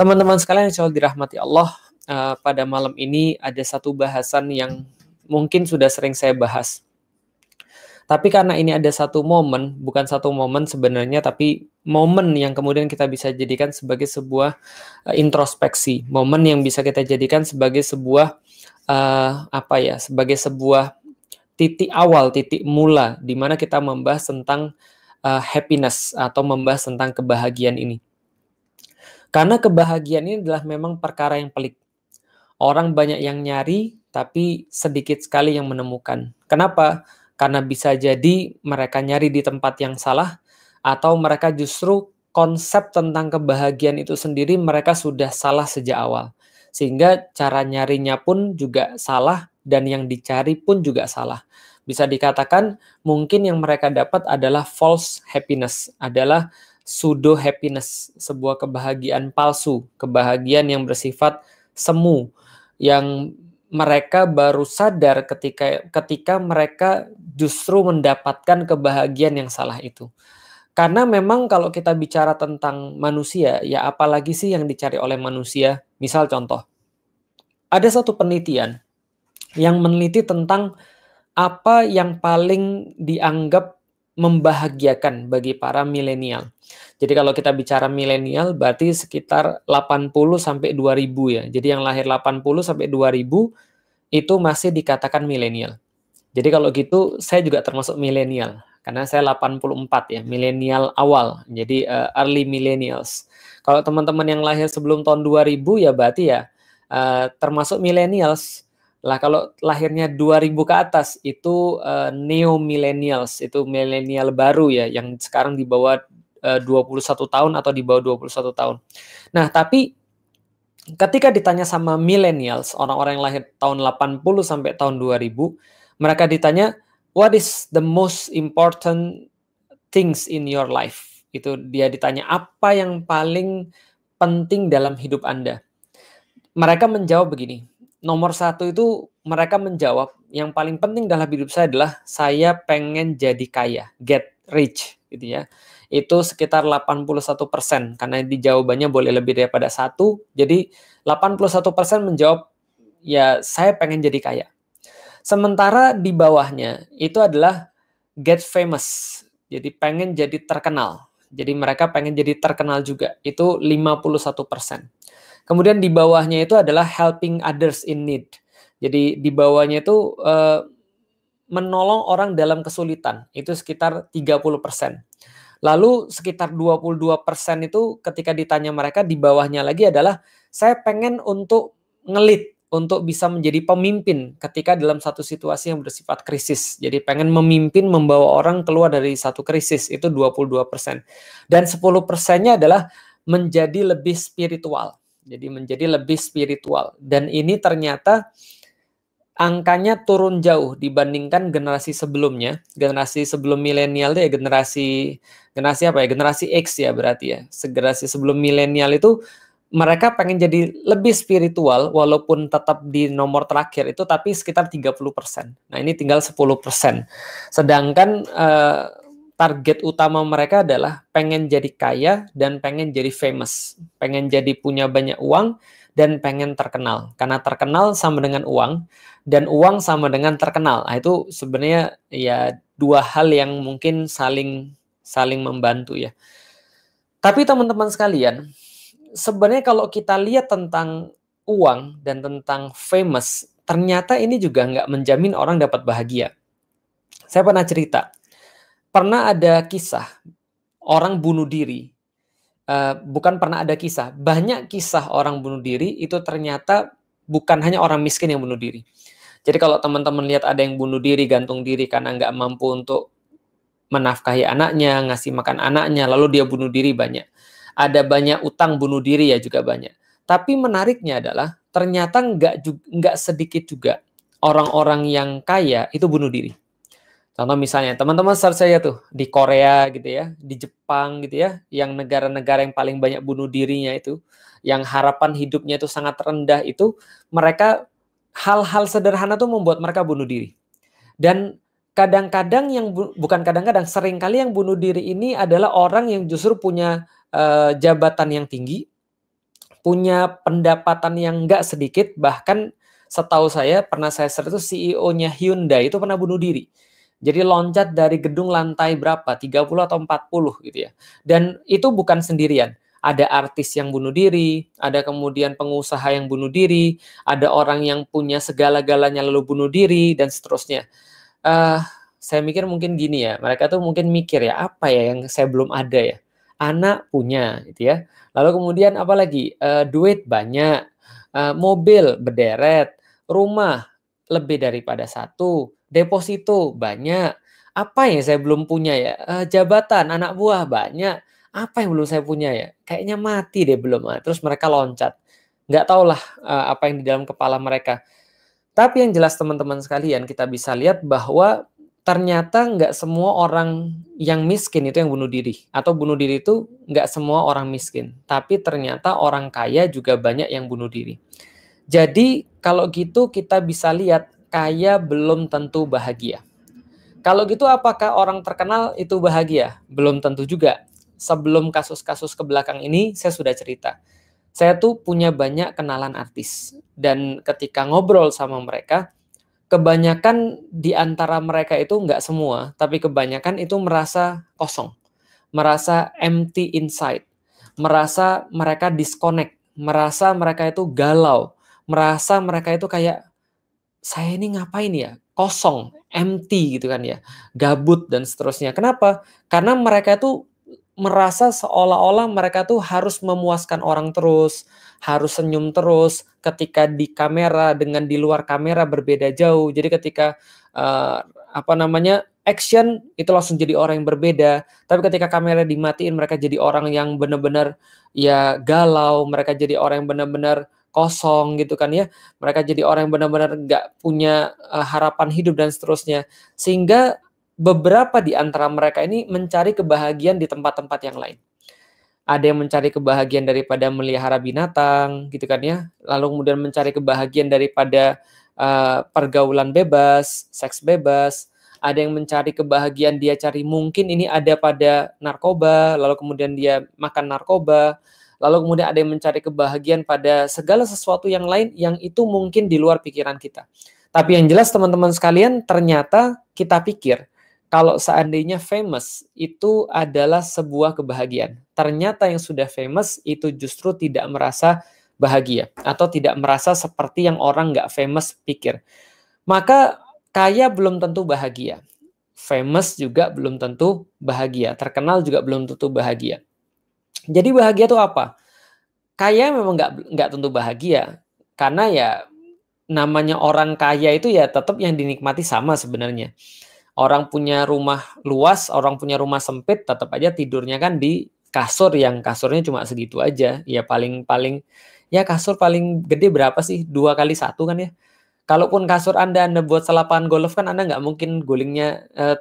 Teman-teman sekalian yang selalu dirahmati Allah, pada malam ini ada satu bahasan yang mungkin sudah sering saya bahas. Tapi karena ini ada satu momen, bukan satu momen sebenarnya, tapi momen yang kemudian kita bisa jadikan sebagai sebuah introspeksi, momen yang bisa kita jadikan sebagai sebuah sebagai sebuah titik awal, titik mula, di mana kita membahas tentang happiness atau membahas tentang kebahagiaan ini. Karena kebahagiaan ini adalah memang perkara yang pelik. Orang banyak yang nyari, tapi sedikit sekali yang menemukan. Kenapa? Karena bisa jadi mereka nyari di tempat yang salah, atau mereka justru konsep tentang kebahagiaan itu sendiri mereka sudah salah sejak awal. Sehingga cara nyarinya pun juga salah, dan yang dicari pun juga salah. Bisa dikatakan mungkin yang mereka dapat adalah false happiness, adalah pseudo happiness, sebuah kebahagiaan palsu, kebahagiaan yang bersifat semu, yang mereka baru sadar ketika mereka justru mendapatkan kebahagiaan yang salah itu. Karena memang kalau kita bicara tentang manusia, ya apalagi sih yang dicari oleh manusia? Misal contoh, ada satu penelitian yang meneliti tentang apa yang paling dianggap membahagiakan bagi para milenial. Jadi kalau kita bicara milenial berarti sekitar 80 sampai 2000 ya. Jadi yang lahir 80 sampai 2000 itu masih dikatakan milenial. Jadi kalau gitu saya juga termasuk milenial karena saya 84 ya, milenial awal. Jadi early millennials. Kalau teman-teman yang lahir sebelum tahun 2000 ya berarti ya termasuk millennials. Lah kalau lahirnya 2000 ke atas itu neo millennials, itu milenial baru ya yang sekarang di bawah 21 tahun atau di bawah 21 tahun. Nah, tapi ketika ditanya sama millennials, orang-orang yang lahir tahun 80 sampai tahun 2000, mereka ditanya, what is the most important things in your life? Itu dia ditanya, apa yang paling penting dalam hidup Anda? Mereka menjawab begini, nomor satu itu mereka menjawab, yang paling penting dalam hidup saya adalah saya pengen jadi kaya, get rich, gitu ya. Itu sekitar 81%, karena di jawabannya boleh lebih daripada satu, jadi 81% menjawab, ya saya pengen jadi kaya. Sementara di bawahnya itu adalah get famous, jadi pengen jadi terkenal. Jadi mereka pengen jadi terkenal juga, itu 51%. Kemudian di bawahnya itu adalah helping others in need. Jadi di bawahnya itu menolong orang dalam kesulitan, itu sekitar 30%. Lalu sekitar 22% itu ketika ditanya mereka di bawahnya lagi adalah saya pengen untuk ngelit, untuk bisa menjadi pemimpin ketika dalam satu situasi yang bersifat krisis. Jadi pengen memimpin, membawa orang keluar dari satu krisis, itu 22%. Dan 10%-nya adalah menjadi lebih spiritual. Jadi menjadi lebih spiritual. Dan ini ternyata angkanya turun jauh dibandingkan generasi sebelumnya. Generasi sebelum milenial itu ya generasi apa ya? Generasi X ya berarti ya. Generasi sebelum milenial itu mereka pengen jadi lebih spiritual walaupun tetap di nomor terakhir itu, tapi sekitar 30%. Nah, ini tinggal 10%. Sedangkan target utama mereka adalah pengen jadi kaya dan pengen jadi famous, pengen jadi punya banyak uang dan pengen terkenal. Karena terkenal sama dengan uang dan uang sama dengan terkenal. Nah, itu sebenarnya ya dua hal yang mungkin saling membantu ya. Tapi teman-teman sekalian, sebenarnya kalau kita lihat tentang uang dan tentang famous, ternyata ini juga nggak menjamin orang dapat bahagia. Saya pernah cerita. Pernah ada kisah orang bunuh diri, bukan pernah ada kisah, banyak kisah orang bunuh diri itu ternyata bukan hanya orang miskin yang bunuh diri. Jadi kalau teman-teman lihat ada yang bunuh diri, gantung diri karena nggak mampu untuk menafkahi anaknya, ngasih makan anaknya, lalu dia bunuh diri banyak. Ada banyak utang bunuh diri ya juga banyak. Tapi menariknya adalah ternyata nggak sedikit juga orang-orang yang kaya itu bunuh diri. Contoh misalnya, teman-teman search saya tuh, di Korea gitu ya, di Jepang gitu ya, yang negara-negara yang paling banyak bunuh dirinya itu, yang harapan hidupnya itu sangat rendah itu, mereka hal-hal sederhana tuh membuat mereka bunuh diri. Dan kadang-kadang bukan kadang-kadang, seringkali yang bunuh diri ini adalah orang yang justru punya jabatan yang tinggi, punya pendapatan yang nggak sedikit, bahkan setahu saya pernah saya search itu CEO-nya Hyundai itu pernah bunuh diri. Jadi loncat dari gedung lantai berapa, 30 atau 40 gitu ya. Dan itu bukan sendirian. Ada artis yang bunuh diri, ada kemudian pengusaha yang bunuh diri, ada orang yang punya segala-galanya lalu bunuh diri, dan seterusnya. Saya mikir mungkin gini ya, mereka tuh mungkin mikir ya, apa ya yang saya belum ada ya? Anak punya gitu ya. Lalu kemudian apa lagi? Duit banyak, mobil berderet, rumah lebih daripada satu, deposito banyak. Apa yang saya belum punya ya? Jabatan, anak buah banyak. Apa yang belum saya punya ya? Kayaknya mati deh belum. Terus mereka loncat. Nggak tahulah apa yang di dalam kepala mereka. Tapi yang jelas teman-teman sekalian, kita bisa lihat bahwa ternyata nggak semua orang yang miskin itu yang bunuh diri. Atau bunuh diri itu nggak semua orang miskin. Tapi ternyata orang kaya juga banyak yang bunuh diri. Jadi kalau gitu kita bisa lihat kaya belum tentu bahagia. Kalau gitu apakah orang terkenal itu bahagia? Belum tentu juga. Sebelum kasus-kasus ke belakang ini saya sudah cerita. Saya tuh punya banyak kenalan artis. Dan ketika ngobrol sama mereka, kebanyakan di antara mereka itu nggak semua, tapi kebanyakan itu merasa kosong. Merasa empty inside. Merasa mereka disconnect. Merasa mereka itu galau. Merasa mereka itu kayak, saya ini ngapain ya? Kosong, empty gitu kan ya. Gabut dan seterusnya. Kenapa? Karena mereka itu merasa seolah-olah mereka tuh harus memuaskan orang terus, harus senyum terus, ketika di kamera dengan di luar kamera berbeda jauh. Jadi ketika action itu langsung jadi orang yang berbeda. Tapi ketika kamera dimatiin mereka jadi orang yang benar-benar ya galau, mereka jadi orang yang benar-benar kosong gitu kan ya. Mereka jadi orang yang benar-benar nggak punya harapan hidup dan seterusnya. Sehingga beberapa di antara mereka ini mencari kebahagiaan di tempat-tempat yang lain. Ada yang mencari kebahagiaan daripada melihara binatang, gitu kan ya. Lalu kemudian mencari kebahagiaan daripada pergaulan bebas, seks bebas. Ada yang mencari kebahagiaan dia cari mungkin ini ada pada narkoba, lalu kemudian dia makan narkoba. Lalu kemudian ada yang mencari kebahagiaan pada segala sesuatu yang lain yang itu mungkin di luar pikiran kita. Tapi yang jelas teman-teman sekalian, ternyata kita pikir kalau seandainya famous itu adalah sebuah kebahagiaan. Ternyata yang sudah famous itu justru tidak merasa bahagia atau tidak merasa seperti yang orang nggak famous pikir. Maka kaya belum tentu bahagia. Famous juga belum tentu bahagia. Terkenal juga belum tentu bahagia. Jadi bahagia itu apa? Kaya memang nggak tentu bahagia. Karena ya namanya orang kaya itu ya tetap yang dinikmati sama sebenarnya. Orang punya rumah luas, orang punya rumah sempit, tetap aja tidurnya kan di kasur yang kasurnya cuma segitu aja. Ya paling ya kasur paling gede berapa sih? 2x1 kan ya. Kalaupun kasur Anda buat selapangan golf kan Anda nggak mungkin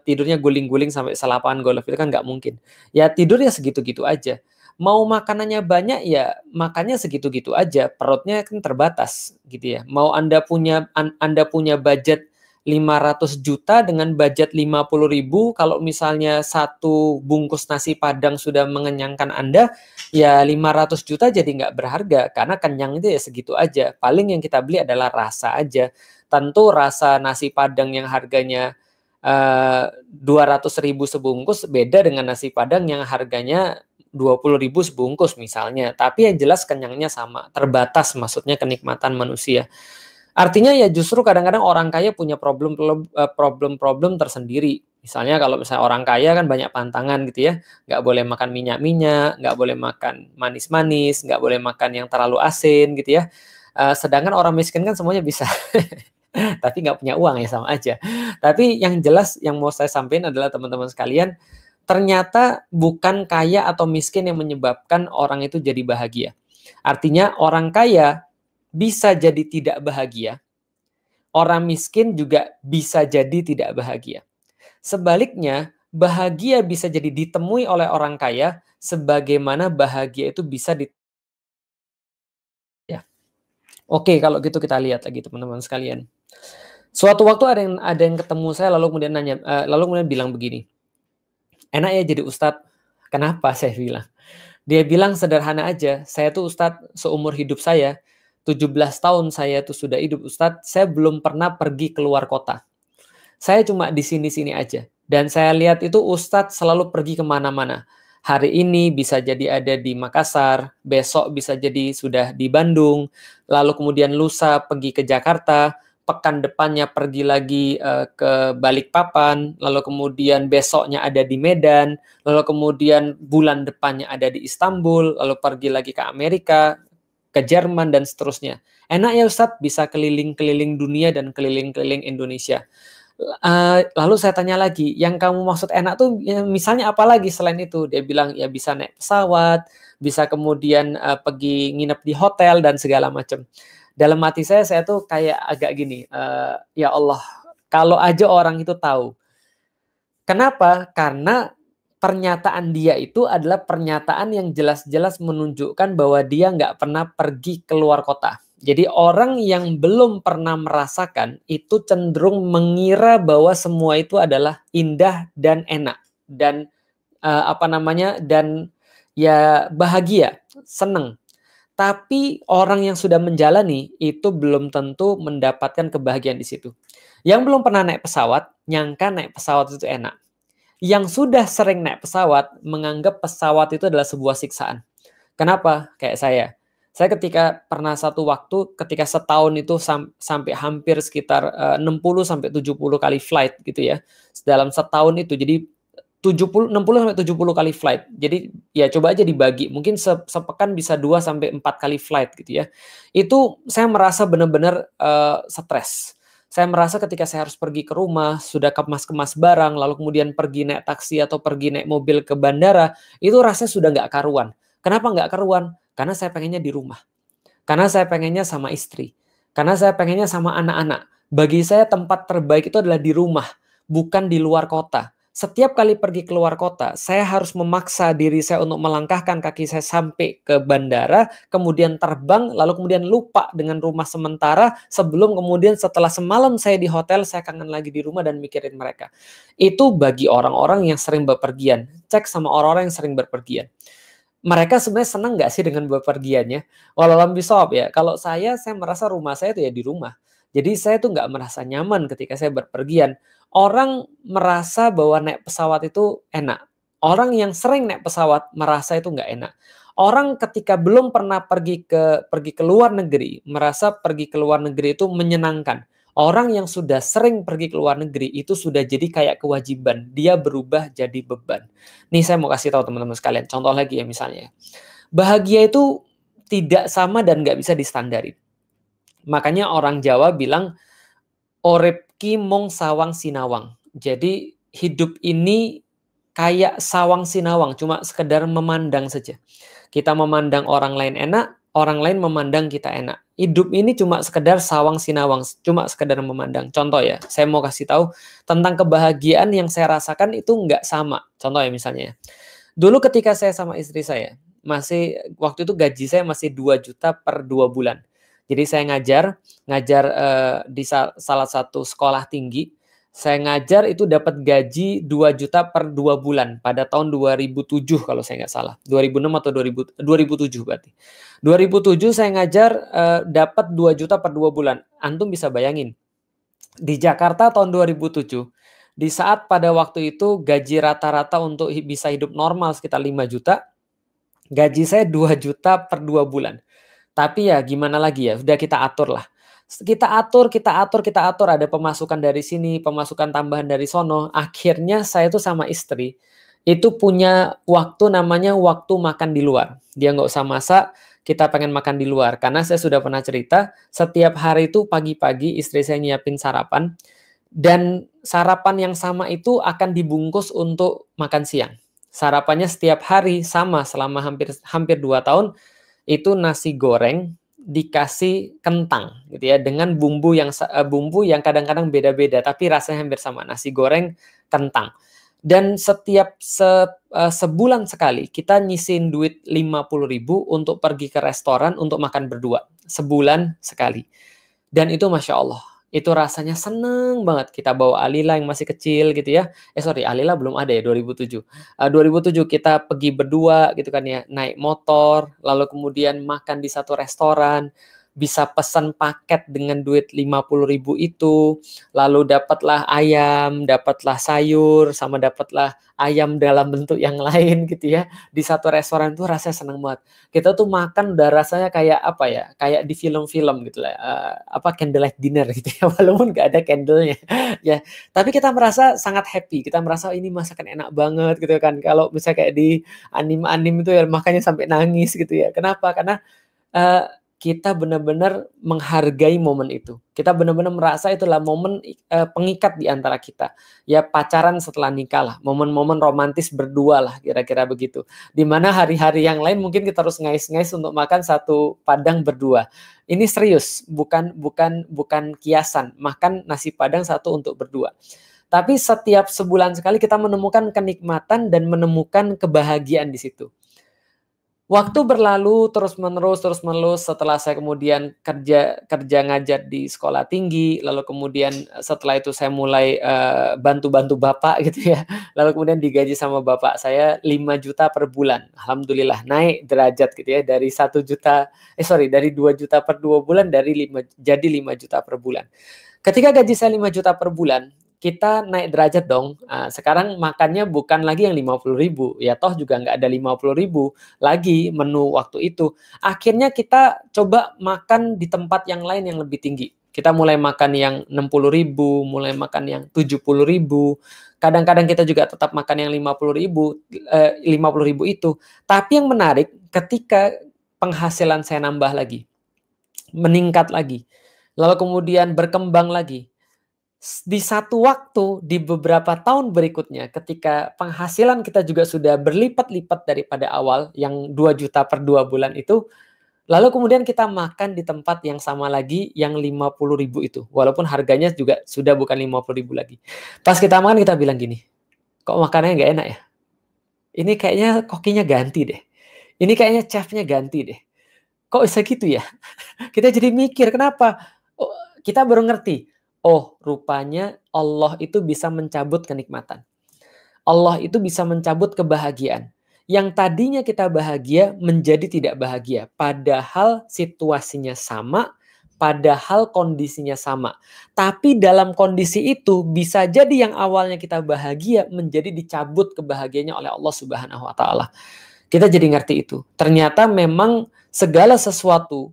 tidurnya guling-guling sampai selapangan golf, itu kan nggak mungkin. Ya tidurnya segitu-gitu aja. Mau makanannya banyak ya makannya segitu-gitu aja, perutnya kan terbatas gitu ya. Mau Anda punya budget 500 juta dengan budget 50.000, kalau misalnya satu bungkus nasi Padang sudah mengenyangkan Anda, ya 500 juta jadi nggak berharga, karena kenyang itu ya segitu aja. Paling yang kita beli adalah rasa aja. Tentu rasa nasi Padang yang harganya 200.000 sebungkus beda dengan nasi Padang yang harganya 20.000 sebungkus misalnya. Tapi yang jelas kenyangnya sama, terbatas maksudnya kenikmatan manusia. Artinya ya justru kadang-kadang orang kaya punya problem-problem tersendiri. Misalnya kalau misalnya orang kaya kan banyak pantangan gitu ya. Nggak boleh makan minyak-minyak, nggak boleh makan manis-manis, nggak boleh makan yang terlalu asin gitu ya. Sedangkan orang miskin kan semuanya bisa. Tapi nggak punya uang ya sama aja. Tapi yang jelas yang mau saya sampaikan adalah teman-teman sekalian, ternyata bukan kaya atau miskin yang menyebabkan orang itu jadi bahagia. Artinya orang kaya bisa jadi tidak bahagia, orang miskin juga bisa jadi tidak bahagia. Sebaliknya, bahagia bisa jadi ditemui oleh orang kaya, sebagaimana bahagia itu bisa ya. Oke, kalau gitu kita lihat lagi teman-teman sekalian. Suatu waktu ada yang ketemu saya lalu kemudian lalu kemudian bilang begini, enak ya jadi ustadz. Kenapa saya bilang? Dia bilang sederhana aja, saya tuh Ustadz seumur hidup saya, 17 tahun saya tuh sudah hidup Ustadz, saya belum pernah pergi keluar kota. Saya cuma di sini-sini aja. Dan saya lihat itu Ustadz selalu pergi kemana-mana. Hari ini bisa jadi ada di Makassar, besok bisa jadi sudah di Bandung, lalu kemudian lusa pergi ke Jakarta, pekan depannya pergi lagi ke Balikpapan, lalu kemudian besoknya ada di Medan, lalu kemudian bulan depannya ada di Istanbul, lalu pergi lagi ke Amerika, ke Jerman, dan seterusnya. Enak ya Ustadz, bisa keliling-keliling dunia dan keliling-keliling Indonesia. Lalu saya tanya lagi, yang kamu maksud enak tuh ya, misalnya apa lagi selain itu? Dia bilang ya bisa naik pesawat, bisa kemudian pergi nginep di hotel dan segala macam. Dalam hati saya tuh kayak agak gini, ya Allah, kalau aja orang itu tahu. Kenapa? Karena pernyataan dia itu adalah pernyataan yang jelas-jelas menunjukkan bahwa dia nggak pernah pergi keluar kota. Jadi orang yang belum pernah merasakan itu cenderung mengira bahwa semua itu adalah indah dan enak dan dan ya bahagia, seneng. Tapi orang yang sudah menjalani itu belum tentu mendapatkan kebahagiaan di situ. Yang belum pernah naik pesawat, nyangka naik pesawat itu enak. Yang sudah sering naik pesawat menganggap pesawat itu adalah sebuah siksaan. Kenapa? Kayak saya. Saya ketika pernah satu waktu ketika setahun itu sampai hampir sekitar 60 sampai 70 kali flight gitu ya. Dalam setahun itu jadi 60 sampai 70 kali flight. Jadi ya coba aja dibagi, mungkin sepekan bisa 2 sampai 4 kali flight gitu ya. Itu saya merasa benar-benar stres. Saya merasa ketika saya harus pergi ke rumah, sudah kemas-kemas barang, lalu kemudian pergi naik taksi atau pergi naik mobil ke bandara, itu rasanya sudah nggak karuan. Kenapa nggak karuan? Karena saya pengennya di rumah. Karena saya pengennya sama istri. Karena saya pengennya sama anak-anak. Bagi saya tempat terbaik itu adalah di rumah, bukan di luar kota. Setiap kali pergi keluar kota, saya harus memaksa diri saya untuk melangkahkan kaki saya sampai ke bandara, kemudian terbang, lalu kemudian lupa dengan rumah sementara, sebelum kemudian setelah semalam saya di hotel, saya kangen lagi di rumah dan mikirin mereka. Itu bagi orang-orang yang sering bepergian. Cek sama orang-orang yang sering bepergian. Mereka sebenarnya senang nggak sih dengan bepergiannya? Walau bisawab ya, kalau saya merasa rumah saya itu ya di rumah. Jadi saya tuh nggak merasa nyaman ketika saya berpergian. Orang merasa bahwa naik pesawat itu enak. Orang yang sering naik pesawat merasa itu nggak enak. Orang ketika belum pernah pergi ke luar negeri, merasa pergi ke luar negeri itu menyenangkan. Orang yang sudah sering pergi ke luar negeri itu sudah jadi kayak kewajiban. Dia berubah jadi beban. Nih saya mau kasih tahu teman-teman sekalian. Contoh lagi ya misalnya. Bahagia itu tidak sama dan nggak bisa distandarin. Makanya orang Jawa bilang, Orep ki mong sawang sinawang. Jadi hidup ini kayak sawang sinawang, cuma sekedar memandang saja. Kita memandang orang lain enak, orang lain memandang kita enak. Hidup ini cuma sekedar sawang sinawang, cuma sekedar memandang. Contoh ya, saya mau kasih tahu tentang kebahagiaan yang saya rasakan itu nggak sama. Contoh ya misalnya, dulu ketika saya sama istri saya, waktu itu gaji saya masih 2 juta per 2 bulan. Jadi saya ngajar di salah satu sekolah tinggi. Saya ngajar itu dapat gaji 2 juta per 2 bulan pada tahun 2007 kalau saya nggak salah. 2006 atau 2007 berarti. 2007 saya ngajar dapat 2 juta per 2 bulan. Antum bisa bayangin. Di Jakarta tahun 2007, di saat pada waktu itu gaji rata-rata untuk bisa hidup normal sekitar 5 juta, gaji saya 2 juta per 2 bulan. Tapi ya gimana lagi ya, udah kita atur lah. Kita atur, ada pemasukan dari sini, pemasukan tambahan dari sono. Akhirnya saya tuh sama istri, itu punya waktu namanya waktu makan di luar. Dia nggak usah masak, kita pengen makan di luar. Karena saya sudah pernah cerita, setiap hari itu pagi-pagi istri saya nyiapin sarapan. Dan sarapan yang sama itu akan dibungkus untuk makan siang. Sarapannya setiap hari sama selama hampir 2 tahun. Itu nasi goreng dikasih kentang gitu ya, dengan bumbu yang kadang-kadang beda-beda tapi rasanya hampir sama, nasi goreng kentang. Dan setiap sebulan sekali kita nyisin duit 50.000 untuk pergi ke restoran untuk makan berdua, sebulan sekali. Dan itu Masya Allah, Itu rasanya seneng banget. Kita bawa Alila yang masih kecil gitu ya. Sorry, Alila belum ada ya 2007. 2007 kita pergi berdua gitu kan ya, naik motor, lalu kemudian makan di satu restoran, bisa pesan paket dengan duit 50.000 itu, lalu dapatlah ayam, dapatlah sayur, sama dapatlah ayam dalam bentuk yang lain gitu ya. Di satu restoran tuh rasanya seneng banget. Kita tuh makan udah rasanya kayak apa ya, kayak di film-film gitu lah, candlelight dinner gitu ya, walaupun nggak ada candle-nya ya. Tapi kita merasa sangat happy, kita merasa ini masakan enak banget gitu kan. Kalau misalnya kayak di anime-anime itu ya makanya sampai nangis gitu ya. Kenapa? Karena kita benar-benar menghargai momen itu. Kita benar-benar merasa itulah momen pengikat di antara kita. Ya pacaran setelah nikah lah, momen-momen romantis berdua lah, kira-kira begitu. Dimana hari-hari yang lain mungkin kita harus ngais-ngais untuk makan satu padang berdua. Ini serius, bukan kiasan. Makan nasi padang satu untuk berdua. Tapi setiap sebulan sekali kita menemukan kenikmatan dan menemukan kebahagiaan di situ. Waktu berlalu terus-menerus setelah saya kemudian kerja ngajar di sekolah tinggi, lalu kemudian setelah itu saya mulai bantu-bantu bapak gitu ya. Lalu kemudian digaji sama bapak saya 5 juta per bulan. Alhamdulillah naik derajat gitu ya, dari 2 juta per 2 bulan jadi 5 juta per bulan. Ketika gaji saya 5 juta per bulan, kita naik derajat dong. Sekarang makannya bukan lagi yang 50.000, ya toh juga nggak ada 50.000 lagi menu waktu itu. Akhirnya kita coba makan di tempat yang lain yang lebih tinggi. Kita mulai makan yang 60.000, mulai makan yang 70.000. Kadang-kadang kita juga tetap makan yang 50.000 itu. Tapi yang menarik ketika penghasilan saya nambah lagi, meningkat lagi, lalu kemudian berkembang lagi. Di satu waktu, di beberapa tahun berikutnya, ketika penghasilan kita juga sudah berlipat-lipat daripada awal, yang 2 juta per 2 bulan itu, lalu kemudian kita makan di tempat yang sama lagi, yang 50.000 itu. Walaupun harganya juga sudah bukan 50.000 lagi. Pas kita makan, kita bilang gini, kok makanannya nggak enak ya? Ini kayaknya kokinya ganti deh. Ini kayaknya chefnya ganti deh. Kok bisa gitu ya? Kita jadi mikir, kenapa? Oh, kita baru ngerti. Oh, rupanya Allah itu bisa mencabut kenikmatan. Allah itu bisa mencabut kebahagiaan. Yang tadinya kita bahagia menjadi tidak bahagia. Padahal situasinya sama, padahal kondisinya sama. Tapi dalam kondisi itu bisa jadi yang awalnya kita bahagia menjadi dicabut kebahagiaannya oleh Allah Subhanahu wa taala. Kita jadi ngerti itu. Ternyata memang segala sesuatu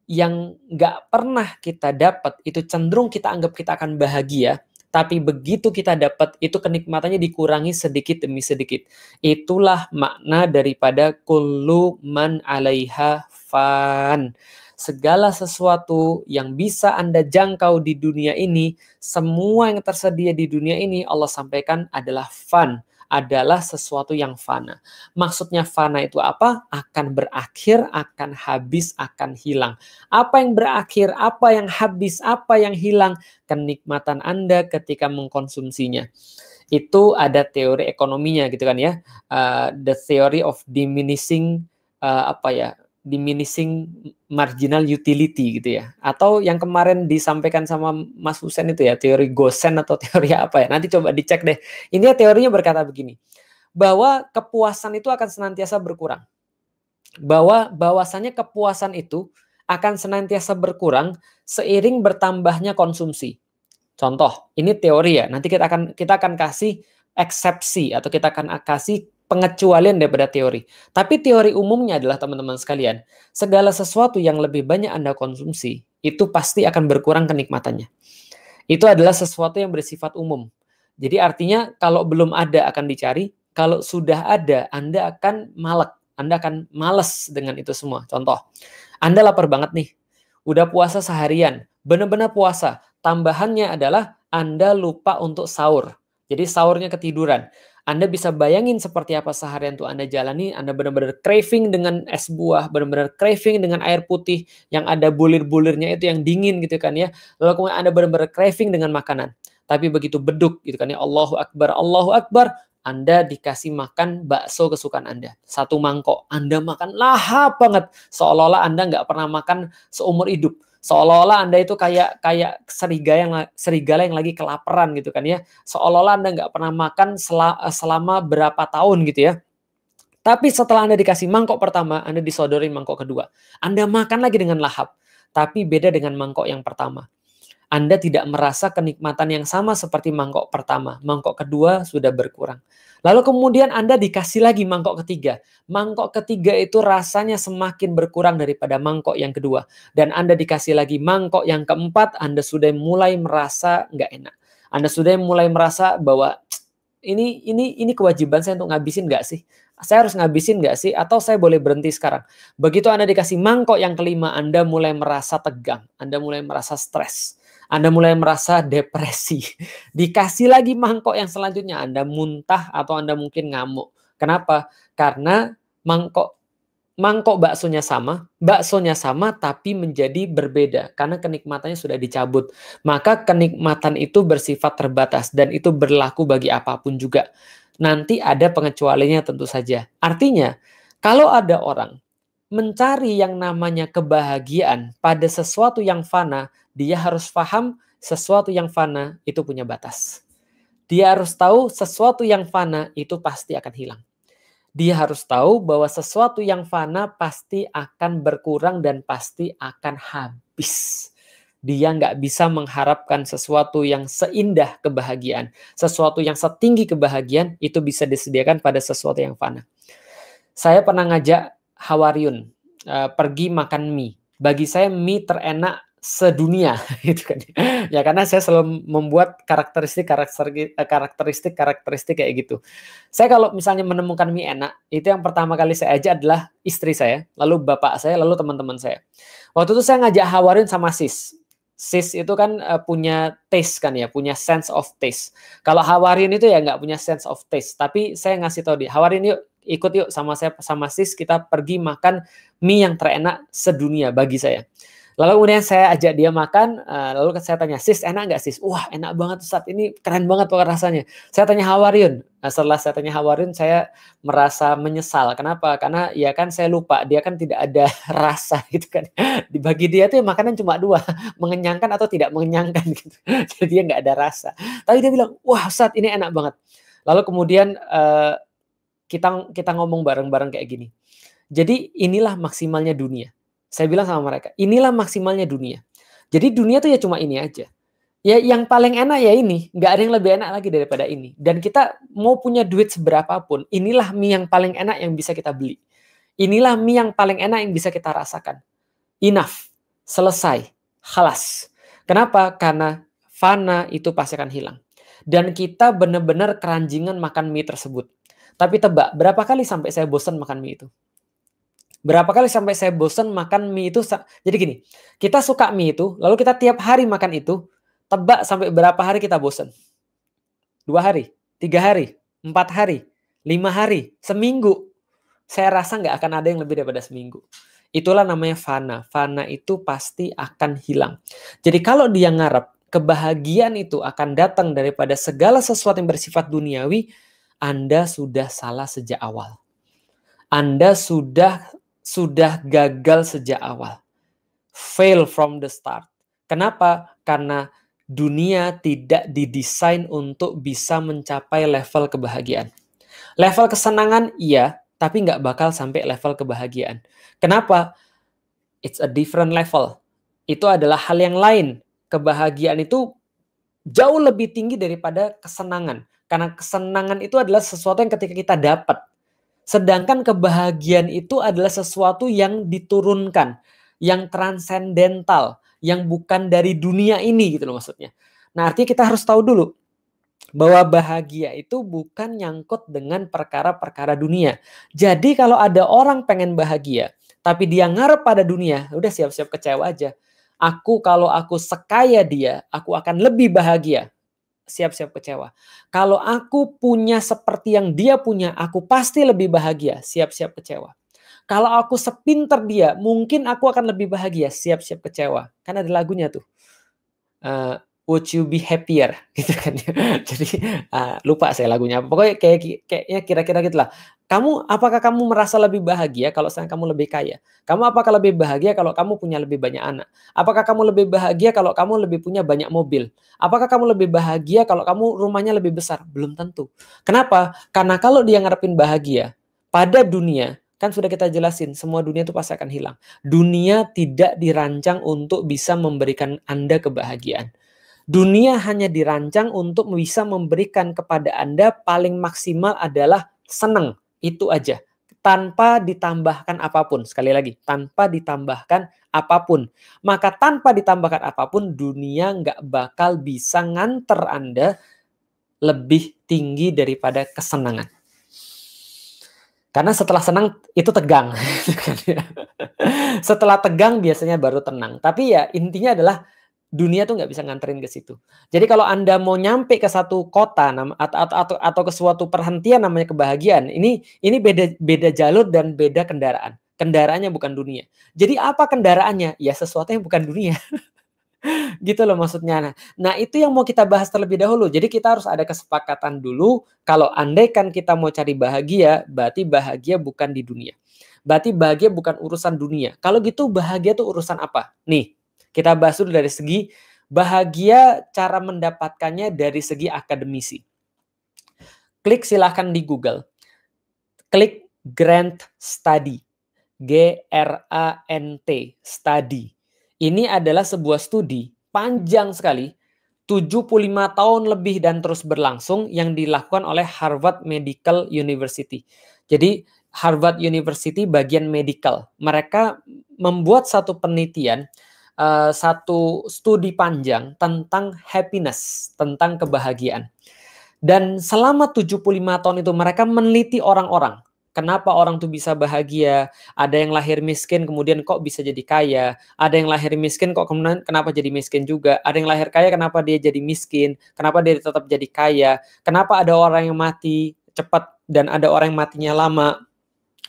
yang nggak pernah kita dapat, itu cenderung kita anggap kita akan bahagia, tapi begitu kita dapat, itu kenikmatannya dikurangi sedikit demi sedikit. Itulah makna daripada kullu man 'alaiha fan. Segala sesuatu yang bisa Anda jangkau di dunia ini, semua yang tersedia di dunia ini, Allah sampaikan adalah fan, adalah sesuatu yang fana. Maksudnya fana itu apa? Akan berakhir, akan habis, akan hilang. Apa yang berakhir, apa yang habis, apa yang hilang? Kenikmatan Anda ketika mengkonsumsinya. Itu ada teori ekonominya gitu kan ya. The theory of diminishing diminishing marginal utility gitu ya. Atau yang kemarin disampaikan sama Mas Husen itu ya, teori Gosen atau teori apa ya. Nanti coba dicek deh. Ini teorinya berkata begini, bahwa kepuasan itu akan senantiasa berkurang. Bahwasanya kepuasan itu akan senantiasa berkurang seiring bertambahnya konsumsi. Contoh, ini teori ya. Nanti kita akan kasih eksepsi atau kita akan kasih pengecualian daripada teori. Tapi teori umumnya adalah teman-teman sekalian, segala sesuatu yang lebih banyak Anda konsumsi, itu pasti akan berkurang kenikmatannya. Itu adalah sesuatu yang bersifat umum. Jadi artinya kalau belum ada akan dicari, kalau sudah ada Anda akan malek, Anda akan males dengan itu semua. Contoh, Anda lapar banget nih, udah puasa seharian, benar-benar puasa. Tambahannya adalah Anda lupa untuk sahur. Jadi sahurnya ketiduran. Anda bisa bayangin seperti apa seharian tuh Anda jalani, Anda benar-benar craving dengan es buah, benar-benar craving dengan air putih yang ada bulir-bulirnya itu yang dingin gitu kan ya. Lalu kemudian Anda benar-benar craving dengan makanan. Tapi begitu beduk gitu kan ya, Allahu Akbar, Anda dikasih makan bakso kesukaan Anda. Satu mangkok. Anda makan lahap banget. Seolah-olah Anda nggak pernah makan seumur hidup. Seolah-olah Anda itu kayak serigala yang lagi kelaparan gitu kan ya. Seolah-olah Anda nggak pernah makan selama berapa tahun gitu ya. Tapi setelah Anda dikasih mangkok pertama, Anda disodorin mangkok kedua. Anda makan lagi dengan lahap. Tapi beda dengan mangkok yang pertama. Anda tidak merasa kenikmatan yang sama seperti mangkok pertama. Mangkok kedua sudah berkurang. Lalu kemudian Anda dikasih lagi mangkok ketiga. Mangkok ketiga itu rasanya semakin berkurang daripada mangkok yang kedua. Dan Anda dikasih lagi mangkok yang keempat, Anda sudah mulai merasa nggak enak. Anda sudah mulai merasa bahwa ini kewajiban saya untuk ngabisin nggak sih? Saya harus ngabisin nggak sih? Atau saya boleh berhenti sekarang? Begitu Anda dikasih mangkok yang kelima, Anda mulai merasa tegang. Anda mulai merasa stres. Anda mulai merasa depresi. Dikasih lagi mangkok yang selanjutnya, Anda muntah atau Anda mungkin ngamuk. Kenapa? Karena mangkok baksonya sama tapi menjadi berbeda karena kenikmatannya sudah dicabut. Maka kenikmatan itu bersifat terbatas dan itu berlaku bagi apapun juga. Nanti ada pengecualiannya tentu saja. Artinya, kalau ada orang mencari yang namanya kebahagiaan pada sesuatu yang fana, dia harus paham sesuatu yang fana itu punya batas. Dia harus tahu sesuatu yang fana itu pasti akan hilang. Dia harus tahu bahwa sesuatu yang fana pasti akan berkurang dan pasti akan habis. Dia nggak bisa mengharapkan sesuatu yang seindah kebahagiaan. Sesuatu yang setinggi kebahagiaan itu bisa disediakan pada sesuatu yang fana. Saya pernah ngajak Hawaryun pergi makan mie. Bagi saya mie terenak sedunia gitu kan. Ya karena saya selalu membuat karakteristik kayak gitu. Saya kalau misalnya menemukan mie enak, itu yang pertama kali saya ajak adalah istri saya, lalu bapak saya, lalu teman-teman saya. Waktu itu saya ngajak Hawaryun sama Sis. Sis itu kan punya taste kan ya, punya sense of taste. Kalau Hawaryun itu ya nggak punya sense of taste. Tapi saya ngasih tahu dia, Hawaryun yuk ikut yuk sama saya sama Sis, kita pergi makan mie yang terenak sedunia bagi saya. Lalu kemudian saya ajak dia makan, lalu saya tanya, Sis enak nggak Sis? Wah enak banget Ustaz, ini keren banget pokoknya rasanya. Saya tanya Hawaryun, setelah saya tanya Hawaryun saya merasa menyesal. Kenapa? Karena ya kan saya lupa, dia kan tidak ada rasa gitu kan. Bagi dia tuh makanan cuma dua, mengenyangkan atau tidak mengenyangkan gitu. Jadi dia nggak ada rasa. Tapi dia bilang, wah Ustaz ini enak banget. Lalu kemudian kita ngomong bareng-bareng kayak gini. Jadi inilah maksimalnya dunia. Saya bilang sama mereka, inilah maksimalnya dunia. Jadi dunia tuh ya cuma ini aja. Ya yang paling enak ya ini, nggak ada yang lebih enak lagi daripada ini. Dan kita mau punya duit seberapapun, inilah mie yang paling enak yang bisa kita beli. Inilah mie yang paling enak yang bisa kita rasakan. Enough, selesai, khalas. Kenapa? Karena fana itu pasti akan hilang. Dan kita benar-benar keranjingan makan mie tersebut. Tapi tebak, berapa kali sampai saya bosan makan mie itu? Berapa kali sampai saya bosan makan mie itu? Jadi gini, kita suka mie itu, lalu kita tiap hari makan itu, tebak sampai berapa hari kita bosan? 2 hari, 3 hari, 4 hari, 5 hari, seminggu. Saya rasa nggak akan ada yang lebih daripada seminggu. Itulah namanya fana. Fana itu pasti akan hilang. Jadi kalau dia ngarep kebahagiaan itu akan datang daripada segala sesuatu yang bersifat duniawi, Anda sudah salah sejak awal. Anda sudah gagal sejak awal. Fail from the start. Kenapa? Karena dunia tidak didesain untuk bisa mencapai level kebahagiaan. Level kesenangan iya, tapi nggak bakal sampai level kebahagiaan. Kenapa? It's a different level. Itu adalah hal yang lain. Kebahagiaan itu jauh lebih tinggi daripada kesenangan. Karena kesenangan itu adalah sesuatu yang ketika kita dapat. Sedangkan kebahagiaan itu adalah sesuatu yang diturunkan, yang transendental, yang bukan dari dunia ini gitu loh maksudnya. Nah, artinya kita harus tahu dulu bahwa bahagia itu bukan nyangkut dengan perkara-perkara dunia. Jadi kalau ada orang pengen bahagia, tapi dia ngarep pada dunia, udah siap-siap kecewa aja. Kalau aku sekaya dia, aku akan lebih bahagia. Siap-siap kecewa. Kalau aku punya seperti yang dia punya, aku pasti lebih bahagia. Siap-siap kecewa. Kalau aku sepinter dia, mungkin aku akan lebih bahagia. Siap-siap kecewa. Kan ada lagunya tuh. would you be happier gitu kan ya. Jadi lupa saya lagunya. Pokoknya kayaknya kira-kira gitulah. Apakah kamu merasa lebih bahagia kalau sekarang kamu lebih kaya? Kamu apakah lebih bahagia kalau kamu punya lebih banyak anak? Apakah kamu lebih bahagia kalau kamu lebih punya banyak mobil? Apakah kamu lebih bahagia kalau kamu rumahnya lebih besar? Belum tentu. Kenapa? Karena kalau dia ngarepin bahagia pada dunia, kan sudah kita jelasin, semua dunia itu pasti akan hilang. Dunia tidak dirancang untuk bisa memberikan Anda kebahagiaan. Dunia hanya dirancang untuk bisa memberikan kepada Anda paling maksimal adalah senang. Itu aja. Tanpa ditambahkan apapun. Sekali lagi, tanpa ditambahkan apapun. Maka tanpa ditambahkan apapun, dunia nggak bakal bisa nganter Anda lebih tinggi daripada kesenangan. Karena setelah senang itu tegang. Setelah tegang biasanya baru tenang. Tapi ya intinya adalah dunia tuh nggak bisa nganterin ke situ. Jadi kalau Anda mau nyampe ke satu kota atau ke suatu perhentian namanya kebahagiaan, ini beda jalur dan beda kendaraan. Kendaraannya bukan dunia. Jadi apa kendaraannya? Ya sesuatu yang bukan dunia. Gitu loh maksudnya. Nah, itu yang mau kita bahas terlebih dahulu. Jadi kita harus ada kesepakatan dulu kalau andaikan kita mau cari bahagia, berarti bahagia bukan di dunia. Berarti bahagia bukan urusan dunia. Kalau gitu bahagia tuh urusan apa? Nih, kita bahas dulu dari segi bahagia, cara mendapatkannya dari segi akademisi. Klik silahkan di Google. Klik Grant Study. G-R-A-N-T, study. Ini adalah sebuah studi panjang sekali, 75 tahun lebih dan terus berlangsung yang dilakukan oleh Harvard Medical University. Jadi Harvard University bagian medical. Mereka membuat satu penelitian, satu studi panjang tentang happiness, tentang kebahagiaan. Dan selama 75 tahun itu mereka meneliti orang-orang. Kenapa orang tuh bisa bahagia? Ada yang lahir miskin kemudian kok bisa jadi kaya? Ada yang lahir miskin kok kemudian kenapa jadi miskin juga? Ada yang lahir kaya kenapa dia jadi miskin? Kenapa dia tetap jadi kaya? Kenapa ada orang yang mati cepat dan ada orang yang matinya lama?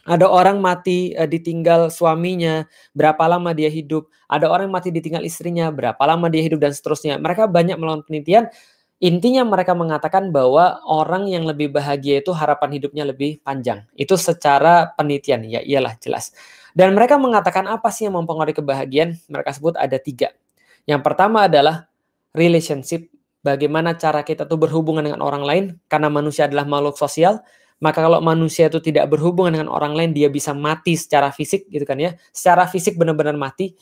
Ada orang mati ditinggal suaminya, berapa lama dia hidup? Ada orang yang mati ditinggal istrinya, berapa lama dia hidup dan seterusnya. Mereka banyak melakukan penelitian. Intinya mereka mengatakan bahwa orang yang lebih bahagia itu harapan hidupnya lebih panjang. Itu secara penelitian, ya iyalah jelas. Dan mereka mengatakan apa sih yang mempengaruhi kebahagiaan? Mereka sebut ada 3. Yang pertama adalah relationship. Bagaimana cara kita tuh berhubungan dengan orang lain. Karena manusia adalah makhluk sosial. Maka kalau manusia itu tidak berhubungan dengan orang lain, dia bisa mati secara fisik gitu kan ya. Secara fisik benar-benar mati.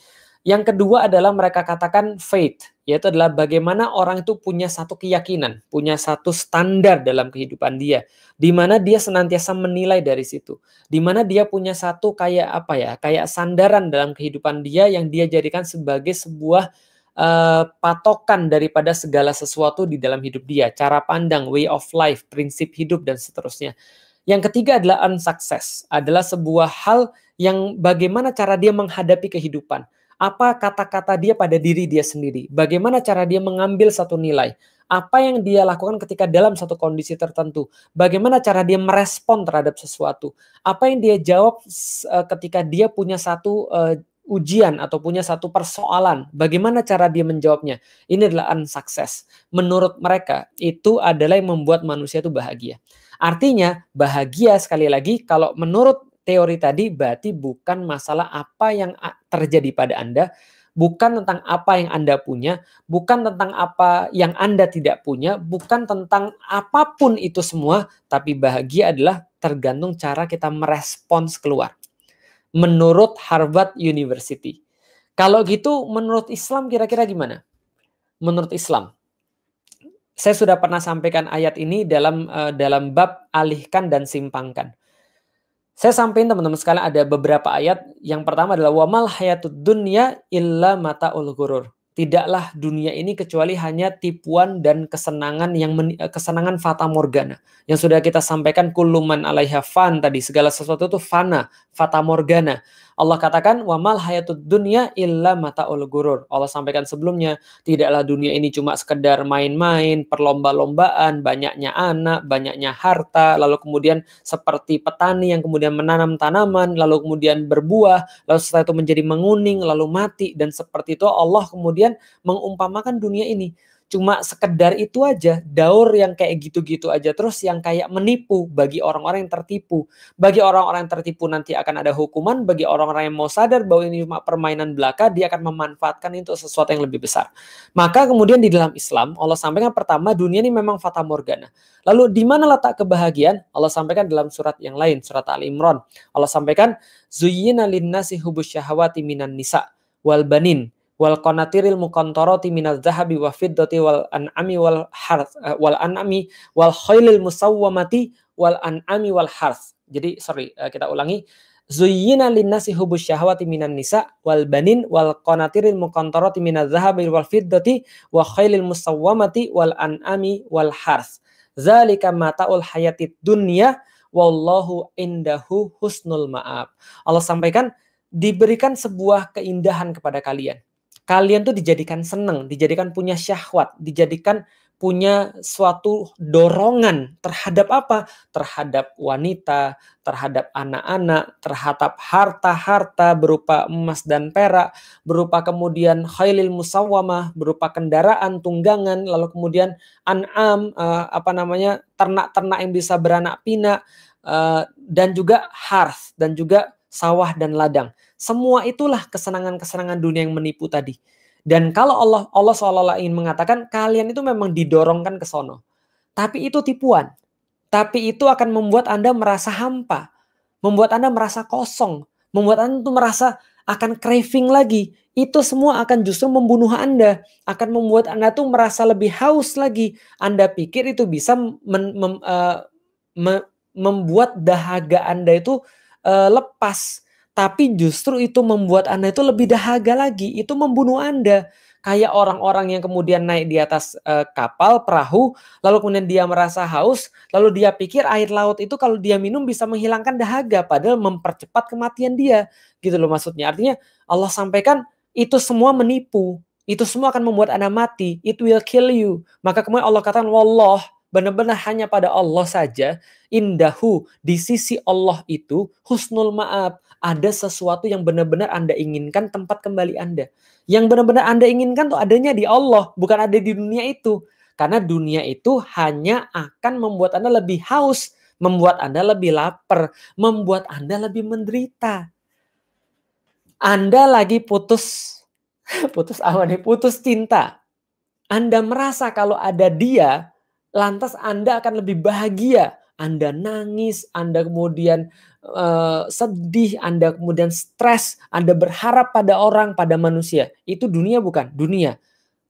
Yang kedua adalah mereka katakan faith, yaitu adalah bagaimana orang itu punya satu keyakinan, punya satu standar dalam kehidupan dia, di mana dia senantiasa menilai dari situ, di mana dia punya satu kayak sandaran dalam kehidupan dia yang dia jadikan sebagai sebuah patokan daripada segala sesuatu di dalam hidup dia, cara pandang, way of life, prinsip hidup dan seterusnya. Yang ketiga adalah unsuccess, adalah sebuah hal yang bagaimana cara dia menghadapi kehidupan. Apa kata-kata dia pada diri dia sendiri? Bagaimana cara dia mengambil satu nilai? Apa yang dia lakukan ketika dalam satu kondisi tertentu? Bagaimana cara dia merespon terhadap sesuatu? Apa yang dia jawab ketika dia punya satu ujian atau punya satu persoalan? Bagaimana cara dia menjawabnya? Ini adalah unsuccess. Menurut mereka, itu adalah yang membuat manusia itu bahagia. Artinya, bahagia sekali lagi kalau menurut teori tadi berarti bukan masalah apa yang terjadi pada Anda, bukan tentang apa yang Anda punya, bukan tentang apa yang Anda tidak punya, bukan tentang apapun itu semua, tapi bahagia adalah tergantung cara kita merespons keluar. Menurut Harvard University. Kalau gitu menurut Islam kira-kira gimana? Menurut Islam. Saya sudah pernah sampaikan ayat ini dalam bab alihkan dan simpangkan. Saya sampaikan teman-teman sekalian ada beberapa ayat. Yang pertama adalah wamal hayatud dunya illa mataul ghurur. Tidaklah dunia ini kecuali hanya tipuan dan kesenangan kesenangan fata morgana. Yang sudah kita sampaikan kullu man 'alaiha fan tadi, segala sesuatu itu fana, fata morgana. Allah katakan wamal hayatud dunya illa mataul ghurur. Allah sampaikan sebelumnya, tidaklah dunia ini cuma sekedar main-main, perlomba-lombaan, banyaknya anak, banyaknya harta, lalu kemudian seperti petani yang kemudian menanam tanaman, lalu kemudian berbuah, lalu setelah itu menjadi menguning, lalu mati, dan seperti itu Allah kemudian mengumpamakan dunia ini. cuma sekedar itu aja, daur yang kayak gitu-gitu aja, terus yang kayak menipu bagi orang-orang yang tertipu. Bagi orang-orang yang tertipu nanti akan ada hukuman, bagi orang-orang yang mau sadar bahwa ini cuma permainan belaka, dia akan memanfaatkan itu sesuatu yang lebih besar. Maka kemudian di dalam Islam, Allah sampaikan pertama, dunia ini memang fata morgana. Lalu di mana letak kebahagiaan? Allah sampaikan dalam surat yang lain, surat Al-Imran. Allah sampaikan, zuyyina linnasi hubus syahawati minan nisa wal banin wal qanatiril muqantarati minaz zahabi wa fiddati wal an'ami wal harth wal an'ami wal khailil musawwamati wal an'ami wal harth. Jadi kita ulangi. Zuyyina linnasi hubus syahawati minan nisa wal banin wal qanatiril muqantarati minaz zahabi wal fiddati wa khailil musawwamati wal an'ami wal harth. Zalika mata'ul hayatid dunya wallahu indahu husnul ma'ab. Allah sampaikan diberikan sebuah keindahan kepada kalian. Kalian tuh dijadikan senang, dijadikan punya syahwat, dijadikan punya suatu dorongan terhadap apa? Terhadap wanita, terhadap anak-anak, terhadap harta-harta berupa emas dan perak, berupa kemudian khailil musawwamah, berupa kendaraan, tunggangan, lalu kemudian an'am, ternak-ternak yang bisa beranak pinak, dan juga harth, dan juga sawah dan ladang. Semua itulah kesenangan-kesenangan dunia yang menipu tadi. Dan kalau Allah seolah-olah ingin mengatakan kalian itu memang didorongkan ke sono. Tapi itu tipuan. Tapi itu akan membuat Anda merasa hampa. Membuat Anda merasa kosong. Membuat Anda tuh merasa akan craving lagi. Itu semua akan justru membunuh Anda. Akan membuat Anda tuh merasa lebih haus lagi. Anda pikir itu bisa membuat dahaga Anda itu lepas. Tapi justru itu membuat Anda itu lebih dahaga lagi. Itu membunuh Anda. Kayak orang-orang yang kemudian naik di atas kapal, perahu, lalu kemudian dia merasa haus, lalu dia pikir air laut itu kalau dia minum bisa menghilangkan dahaga, padahal mempercepat kematian dia. Gitu loh maksudnya. Artinya Allah sampaikan itu semua menipu. Itu semua akan membuat Anda mati. It will kill you. Maka kemudian Allah katakan, wallah, benar-benar hanya pada Allah saja, indahu, di sisi Allah itu, husnul ma'ab. Ada sesuatu yang benar-benar Anda inginkan tempat kembali Anda. Yang benar-benar Anda inginkan tuh adanya di Allah, bukan ada di dunia itu. Karena dunia itu hanya akan membuat Anda lebih haus, membuat Anda lebih lapar, membuat Anda lebih menderita. Anda lagi putus cinta. Anda merasa kalau ada dia, lantas Anda akan lebih bahagia. Anda nangis, Anda kemudian sedih, Anda kemudian stres, Anda berharap pada orang, pada manusia. Itu dunia bukan? Dunia.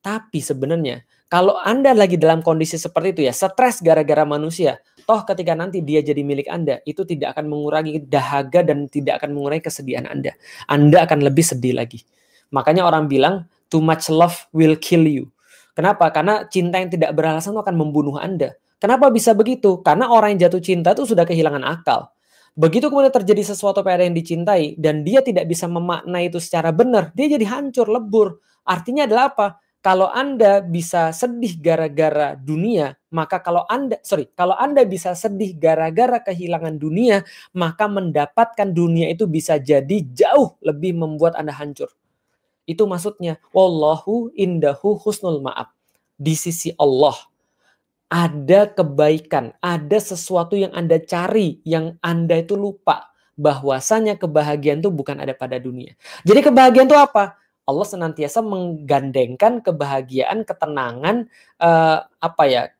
Tapi sebenarnya kalau Anda lagi dalam kondisi seperti itu ya, stres gara-gara manusia, toh ketika nanti dia jadi milik Anda, itu tidak akan mengurangi dahaga dan tidak akan mengurangi kesedihan Anda. Anda akan lebih sedih lagi. Makanya orang bilang, too much love will kill you. Kenapa? Karena cinta yang tidak beralasan itu akan membunuh Anda. Kenapa bisa begitu? Karena orang yang jatuh cinta itu sudah kehilangan akal. Begitu kemudian terjadi sesuatu pada yang dicintai dan dia tidak bisa memaknai itu secara benar, dia jadi hancur, lebur. Artinya adalah apa? Kalau Anda bisa sedih gara-gara dunia, maka kalau Anda bisa sedih gara-gara kehilangan dunia, maka mendapatkan dunia itu bisa jadi jauh lebih membuat Anda hancur. Itu maksudnya, wallahu indahu husnul ma'ab. Di sisi Allah ada kebaikan, ada sesuatu yang Anda cari, yang Anda itu lupa. Bahwasanya kebahagiaan itu bukan ada pada dunia. Jadi kebahagiaan itu apa? Allah senantiasa menggandengkan kebahagiaan, ketenangan,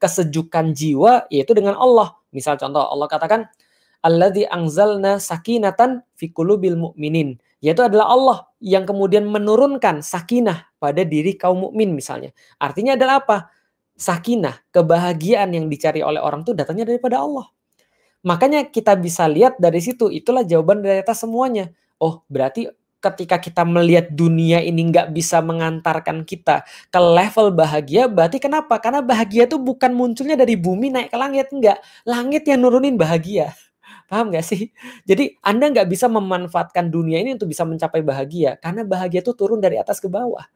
kesejukan jiwa, yaitu dengan Allah. Misal contoh, Allah katakan, alladzi anzalna sakinatan fi qulubil mu'minin. Yaitu adalah Allah yang kemudian menurunkan sakinah pada diri kaum mukmin misalnya. Artinya adalah apa? Sakinah, kebahagiaan yang dicari oleh orang itu datangnya daripada Allah. Makanya kita bisa lihat dari situ, itulah jawaban dari atas semuanya. Oh, berarti ketika kita melihat dunia ini nggak bisa mengantarkan kita ke level bahagia, berarti kenapa? Karena bahagia itu bukan munculnya dari bumi naik ke langit, enggak. Langit yang nurunin bahagia. Paham nggak sih? Jadi Anda nggak bisa memanfaatkan dunia ini untuk bisa mencapai bahagia. Karena bahagia itu turun dari atas ke bawah.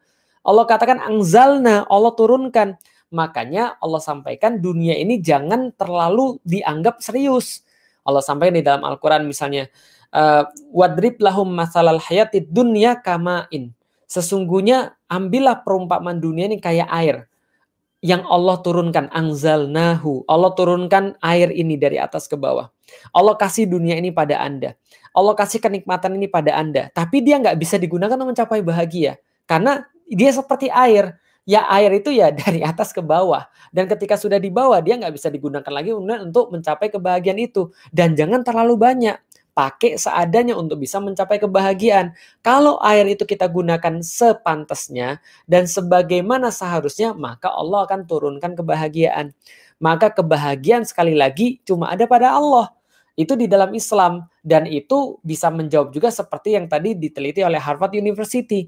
Allah katakan anzalna, Allah turunkan. Makanya Allah sampaikan dunia ini jangan terlalu dianggap serius. Allah sampaikan di dalam Al-Quran misalnya, wadrib lahum masalal hayatid dunya kamain. Sesungguhnya ambillah perumpamaan dunia ini kayak air. yang Allah turunkan, anzalnahu. Allah turunkan air ini dari atas ke bawah. Allah kasih dunia ini pada Anda. Allah kasih kenikmatan ini pada Anda. Tapi dia nggak bisa digunakan untuk mencapai bahagia. Karena dia seperti air. Ya air itu ya dari atas ke bawah. Dan ketika sudah di bawah, dia nggak bisa digunakan lagi untuk mencapai kebahagiaan itu. Dan jangan terlalu banyak. Pakai seadanya untuk bisa mencapai kebahagiaan. Kalau air itu kita gunakan sepantasnya, dan sebagaimana seharusnya, maka Allah akan turunkan kebahagiaan. Maka kebahagiaan sekali lagi cuma ada pada Allah. Itu di dalam Islam. Dan itu bisa menjawab juga seperti yang tadi diteliti oleh Harvard University.